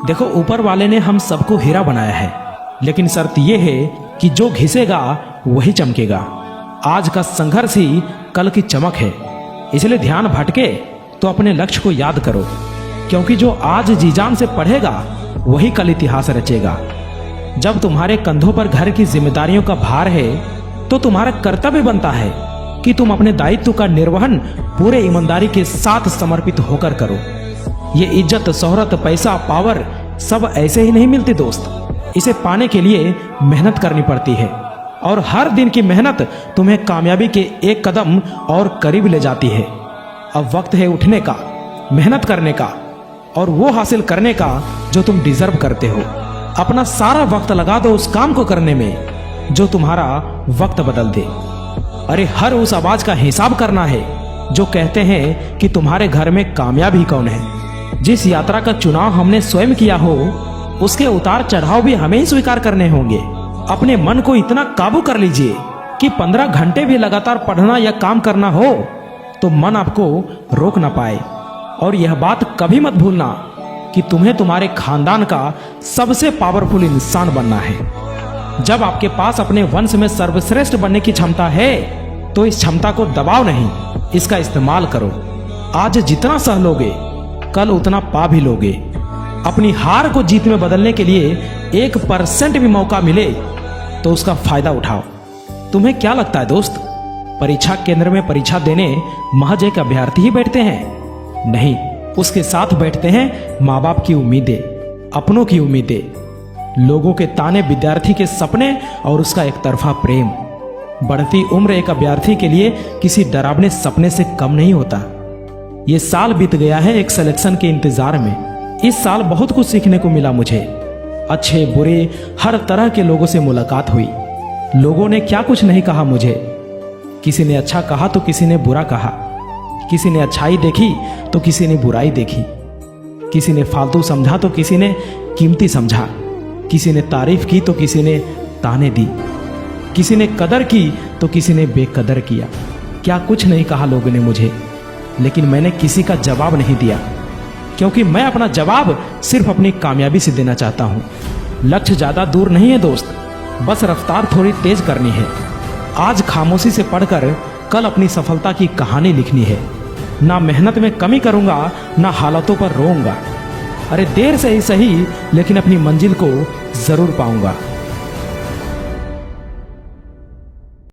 देखो, ऊपर वाले ने हम सबको हीरा बनाया है, लेकिन शर्त यह है कि जो घिसेगा वही चमकेगा। आज का संघर्ष ही कल की चमक है। इसलिए ध्यान भटके तो अपने लक्ष्य को याद करो, क्योंकि जो आज जी जान से पढ़ेगा वही कल इतिहास रचेगा। जब तुम्हारे कंधों पर घर की जिम्मेदारियों का भार है तो तुम्हारा कर्तव्य बनता है कि तुम अपने दायित्व का निर्वहन पूरे ईमानदारी के साथ समर्पित होकर करो। ये इज्जत, शोहरत, पैसा, पावर सब ऐसे ही नहीं मिलती दोस्त। इसे पाने के लिए मेहनत करनी पड़ती है, और हर दिन की मेहनत तुम्हें कामयाबी के एक कदम और करीब ले जाती है। अब वक्त है उठने का, मेहनत करने का, और वो हासिल करने का जो तुम डिजर्व करते हो। अपना सारा वक्त लगा दो उस काम को करने में जो तुम्हारा वक्त बदल दे। अरे हर उस आवाज का हिसाब करना है जो कहते हैं कि तुम्हारे घर में कामयाब ही कौन है। जिस यात्रा का चुनाव हमने स्वयं किया हो उसके उतार चढ़ाव भी हमें ही स्वीकार करने होंगे। अपने मन को इतना काबू कर लीजिए कि 15 घंटे भी लगातार पढ़ना या काम करना हो तो मन आपको रोक ना पाए। और यह बात कभी मत भूलना कि तुम्हें तुम्हारे खानदान का सबसे पावरफुल इंसान बनना है। जब आपके पास अपने वंश में सर्वश्रेष्ठ बनने की क्षमता है तो इस क्षमता को दबाओ नहीं, इसका इस्तेमाल करो। आज जितना सह लोगे कल उतना पा भी लोगे। अपनी हार को जीत में बदलने के लिए 1% भी मौका मिले तो उसका फायदा उठाओ। तुम्हें क्या लगता है दोस्त, परीक्षा केंद्र में परीक्षा देने महज एक अभ्यर्थी ही बैठते हैं? नहीं, उसके साथ बैठते हैं माँ बाप की उम्मीदें, अपनों की उम्मीदें, लोगों के ताने, विद्यार्थी के सपने और उसका एक तरफा प्रेम। बढ़ती उम्र एक अभ्यर्थी के लिए किसी डरावने सपने से कम नहीं होता। ये साल बीत गया है एक सिलेक्शन के इंतजार में। इस साल बहुत कुछ सीखने को मिला मुझे। अच्छे बुरे हर तरह के लोगों से मुलाकात हुई। लोगों ने क्या कुछ नहीं कहा मुझे। किसी ने अच्छा कहा तो किसी ने बुरा कहा। किसी ने अच्छाई देखी तो किसी ने बुराई देखी। किसी ने फालतू समझा तो किसी ने कीमती समझा। किसी ने तारीफ की तो किसी ने ताने दी। किसी ने कदर की तो किसी ने बेकदर किया। क्या कुछ नहीं कहा लोगों ने मुझे, लेकिन मैंने किसी का जवाब नहीं दिया, क्योंकि मैं अपना जवाब सिर्फ अपनी कामयाबी से देना चाहता हूं। लक्ष्य ज्यादा दूर नहीं है दोस्त, बस रफ्तार थोड़ी तेज करनी है। आज खामोशी से पढ़कर कल अपनी सफलता की कहानी लिखनी है। ना मेहनत में कमी करूंगा, ना हालातों पर रोऊंगा। अरे देर से ही सही, लेकिन अपनी मंजिल को जरूर पाऊंगा।